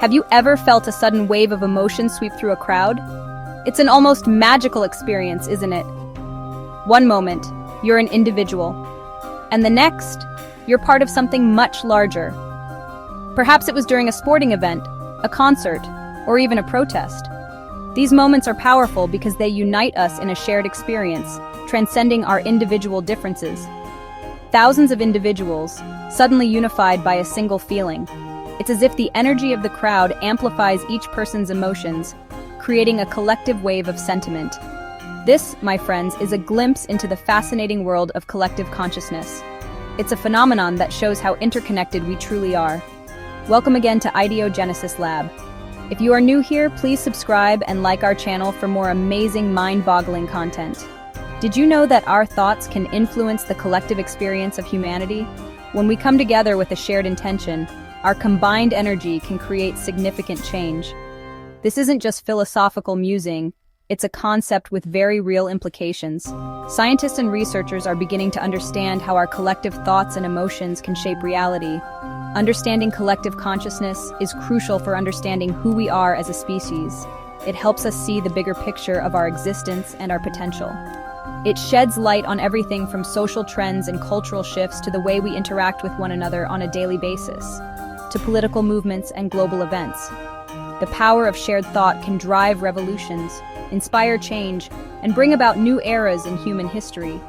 Have you ever felt a sudden wave of emotion sweep through a crowd? It's an almost magical experience, isn't it? One moment, you're an individual, and the next, you're part of something much larger. Perhaps it was during a sporting event, a concert, or even a protest. These moments are powerful because they unite us in a shared experience, transcending our individual differences. Thousands of individuals, suddenly unified by a single feeling. It's as if the energy of the crowd amplifies each person's emotions, creating a collective wave of sentiment. This, my friends, is a glimpse into the fascinating world of collective consciousness. It's a phenomenon that shows how interconnected we truly are. Welcome again to Ideogenesis Lab. If you are new here, please subscribe and like our channel for more amazing, mind-boggling content. Did you know that our thoughts can influence the collective experience of humanity? When we come together with a shared intention, our combined energy can create significant change. This isn't just philosophical musing, it's a concept with very real implications. Scientists and researchers are beginning to understand how our collective thoughts and emotions can shape reality. Understanding collective consciousness is crucial for understanding who we are as a species. It helps us see the bigger picture of our existence and our potential. It sheds light on everything from social trends and cultural shifts to the way we interact with one another on a daily basis, to political movements and global events. The power of shared thought can drive revolutions, inspire change, and bring about new eras in human history.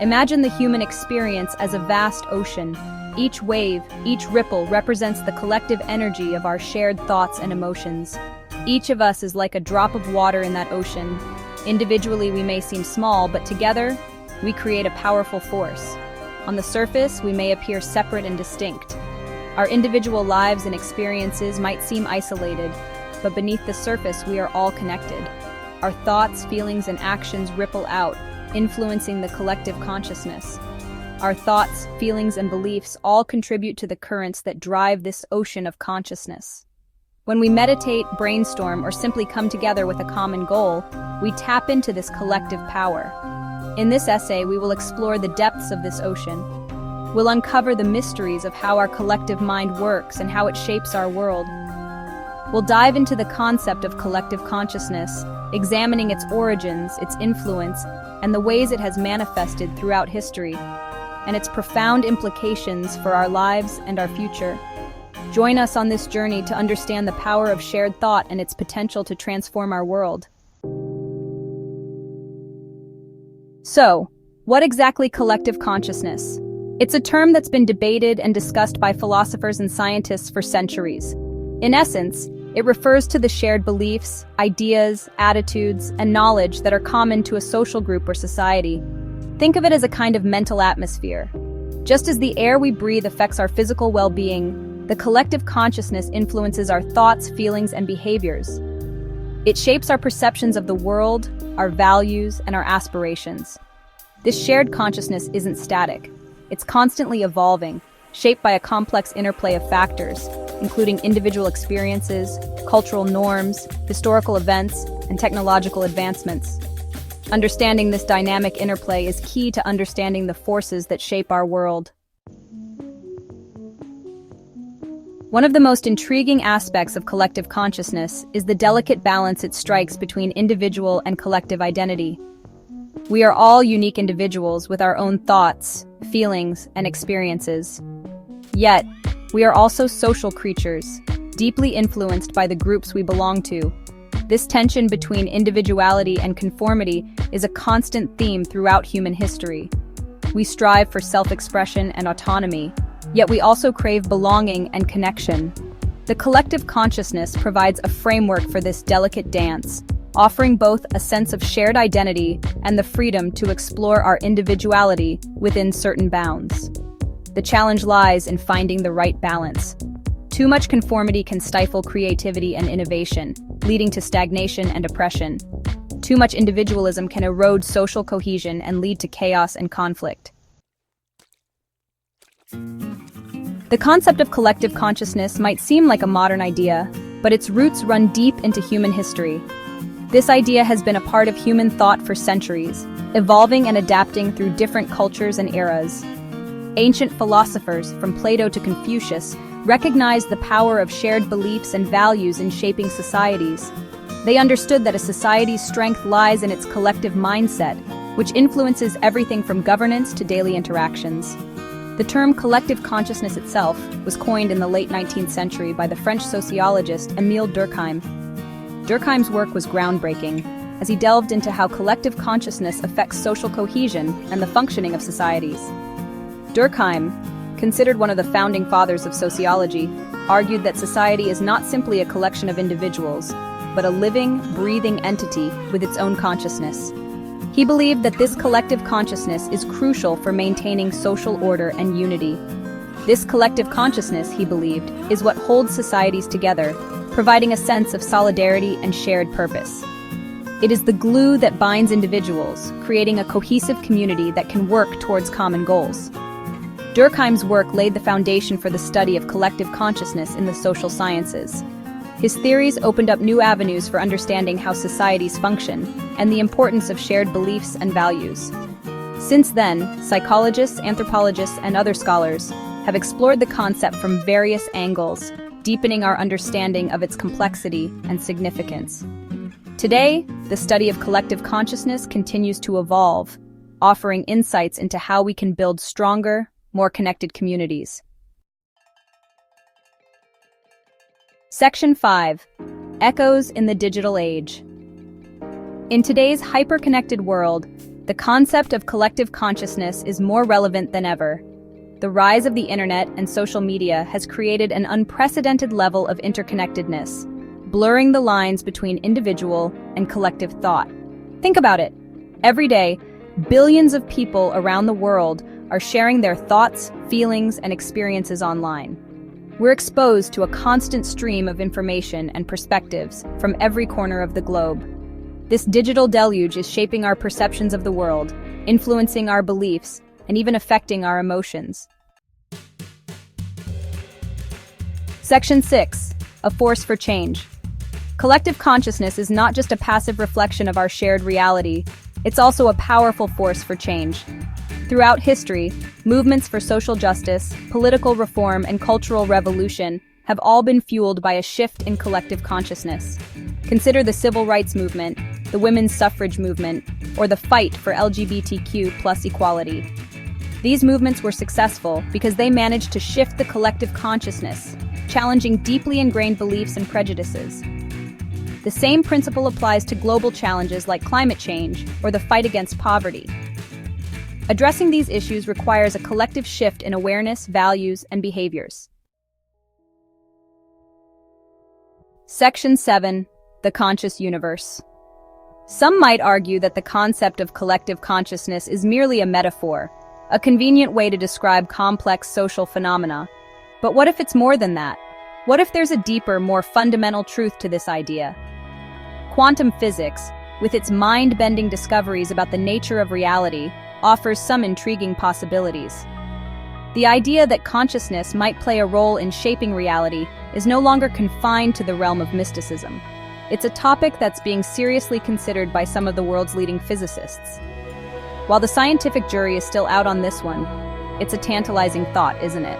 Imagine the human experience as a vast ocean. Each wave, each ripple represents the collective energy of our shared thoughts and emotions. Each of us is like a drop of water in that ocean. Individually, we may seem small, but together, we create a powerful force. On the surface, we may appear separate and distinct. Our individual lives and experiences might seem isolated, but beneath the surface, we are all connected. Our thoughts, feelings, and actions ripple out, influencing the collective consciousness. Our thoughts, feelings, and beliefs all contribute to the currents that drive this ocean of consciousness. When we meditate, brainstorm, or simply come together with a common goal, we tap into this collective power. In this essay, we will explore the depths of this ocean. We'll uncover the mysteries of how our collective mind works and how it shapes our world. We'll dive into the concept of collective consciousness, examining its origins, its influence, and the ways it has manifested throughout history, and its profound implications for our lives and our future. Join us on this journey to understand the power of shared thought and its potential to transform our world. So, what exactly collective consciousness? It's a term that's been debated and discussed by philosophers and scientists for centuries. In essence, it refers to the shared beliefs, ideas, attitudes, and knowledge that are common to a social group or society. Think of it as a kind of mental atmosphere. Just as the air we breathe affects our physical well-being, the collective consciousness influences our thoughts, feelings, and behaviors. It shapes our perceptions of the world, our values, and our aspirations. This shared consciousness isn't static. It's constantly evolving, shaped by a complex interplay of factors, including individual experiences, cultural norms, historical events, and technological advancements. Understanding this dynamic interplay is key to understanding the forces that shape our world. One of the most intriguing aspects of collective consciousness is the delicate balance it strikes between individual and collective identity. We are all unique individuals with our own thoughts, feelings, and experiences. Yet, we are also social creatures, deeply influenced by the groups we belong to. This tension between individuality and conformity is a constant theme throughout human history. We strive for self-expression and autonomy, yet we also crave belonging and connection. The collective consciousness provides a framework for this delicate dance, offering both a sense of shared identity and the freedom to explore our individuality within certain bounds. The challenge lies in finding the right balance. Too much conformity can stifle creativity and innovation, leading to stagnation and oppression. Too much individualism can erode social cohesion and lead to chaos and conflict. The concept of collective consciousness might seem like a modern idea, but its roots run deep into human history. This idea has been a part of human thought for centuries, evolving and adapting through different cultures and eras. Ancient philosophers, from Plato to Confucius, recognized the power of shared beliefs and values in shaping societies. They understood that a society's strength lies in its collective mindset, which influences everything from governance to daily interactions. The term collective consciousness itself was coined in the late 19th century by the French sociologist Émile Durkheim. Durkheim's work was groundbreaking, as he delved into how collective consciousness affects social cohesion and the functioning of societies. Durkheim, considered one of the founding fathers of sociology, argued that society is not simply a collection of individuals, but a living, breathing entity with its own consciousness. He believed that this collective consciousness is crucial for maintaining social order and unity. This collective consciousness, he believed, is what holds societies together, providing a sense of solidarity and shared purpose. It is the glue that binds individuals, creating a cohesive community that can work towards common goals. Durkheim's work laid the foundation for the study of collective consciousness in the social sciences. His theories opened up new avenues for understanding how societies function and the importance of shared beliefs and values. Since then, psychologists, anthropologists, and other scholars have explored the concept from various angles, deepening our understanding of its complexity and significance. Today, the study of collective consciousness continues to evolve, offering insights into how we can build stronger, more connected communities. Section 5. Echoes in the Digital Age. In today's hyper-connected world, the concept of collective consciousness is more relevant than ever. The rise of the internet and social media has created an unprecedented level of interconnectedness, blurring the lines between individual and collective thought. Think about it. Every day, billions of people around the world are sharing their thoughts, feelings, and experiences online. We're exposed to a constant stream of information and perspectives from every corner of the globe. This digital deluge is shaping our perceptions of the world, influencing our beliefs, and even affecting our emotions. Section 6. A force for change. Collective consciousness is not just a passive reflection of our shared reality, it's also a powerful force for change. Throughout history, movements for social justice, political reform, and cultural revolution have all been fueled by a shift in collective consciousness. Consider the civil rights movement, the women's suffrage movement, or the fight for LGBTQ+ equality. These movements were successful because they managed to shift the collective consciousness, challenging deeply ingrained beliefs and prejudices. The same principle applies to global challenges like climate change or the fight against poverty. Addressing these issues requires a collective shift in awareness, values, and behaviors. Section 7. The Conscious Universe. Some might argue that the concept of collective consciousness is merely a metaphor, a convenient way to describe complex social phenomena. But what if it's more than that? What if there's a deeper, more fundamental truth to this idea? Quantum physics, with its mind-bending discoveries about the nature of reality, offers some intriguing possibilities. The idea that consciousness might play a role in shaping reality is no longer confined to the realm of mysticism. It's a topic that's being seriously considered by some of the world's leading physicists. While the scientific jury is still out on this one, it's a tantalizing thought, isn't it?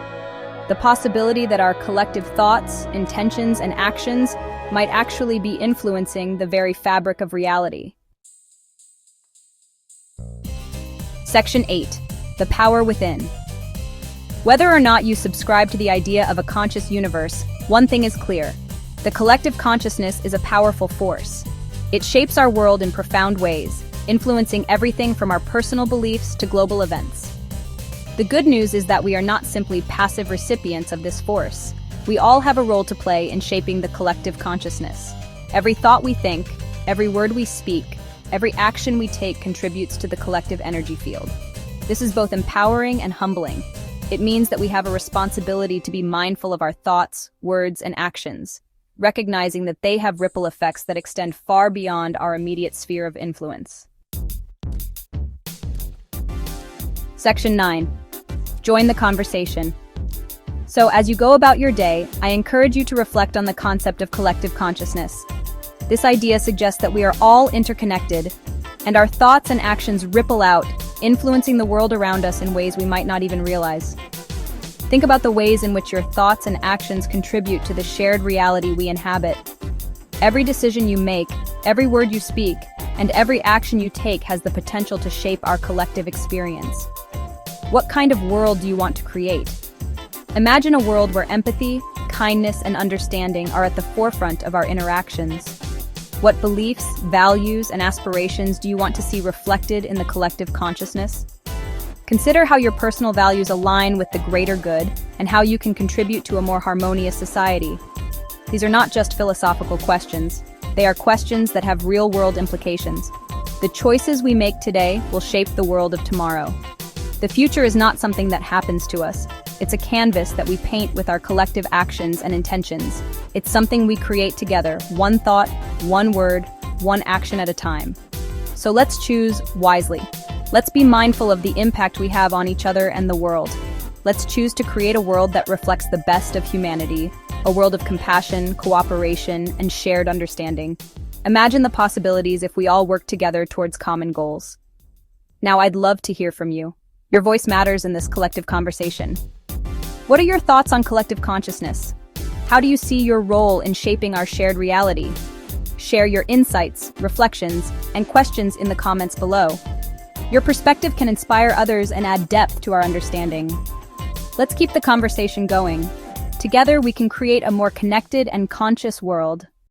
The possibility that our collective thoughts, intentions, and actions might actually be influencing the very fabric of reality. Section 8. The Power Within. Whether or not you subscribe to the idea of a conscious universe, one thing is clear. The collective consciousness is a powerful force. It shapes our world in profound ways, influencing everything from our personal beliefs to global events. The good news is that we are not simply passive recipients of this force. We all have a role to play in shaping the collective consciousness. Every thought we think, every word we speak, every action we take contributes to the collective energy field. This is both empowering and humbling. It means that we have a responsibility to be mindful of our thoughts, words, and actions, recognizing that they have ripple effects that extend far beyond our immediate sphere of influence. Section 9. Join the conversation. So, as you go about your day, I encourage you to reflect on the concept of collective consciousness. This idea suggests that we are all interconnected, and our thoughts and actions ripple out, influencing the world around us in ways we might not even realize. Think about the ways in which your thoughts and actions contribute to the shared reality we inhabit. Every decision you make, every word you speak, and every action you take has the potential to shape our collective experience. What kind of world do you want to create? Imagine a world where empathy, kindness, and understanding are at the forefront of our interactions. What beliefs, values, and aspirations do you want to see reflected in the collective consciousness? Consider how your personal values align with the greater good and how you can contribute to a more harmonious society. These are not just philosophical questions. They are questions that have real-world implications. The choices we make today will shape the world of tomorrow. The future is not something that happens to us. It's a canvas that we paint with our collective actions and intentions. It's something we create together, one thought, one word, one action at a time. So let's choose wisely. Let's be mindful of the impact we have on each other and the world. Let's choose to create a world that reflects the best of humanity, a world of compassion, cooperation, and shared understanding. Imagine the possibilities if we all work together towards common goals. Now, I'd love to hear from you. Your voice matters in this collective conversation. What are your thoughts on collective consciousness? How do you see your role in shaping our shared reality? Share your insights, reflections, and questions in the comments below. Your perspective can inspire others and add depth to our understanding. Let's keep the conversation going. Together, we can create a more connected and conscious world.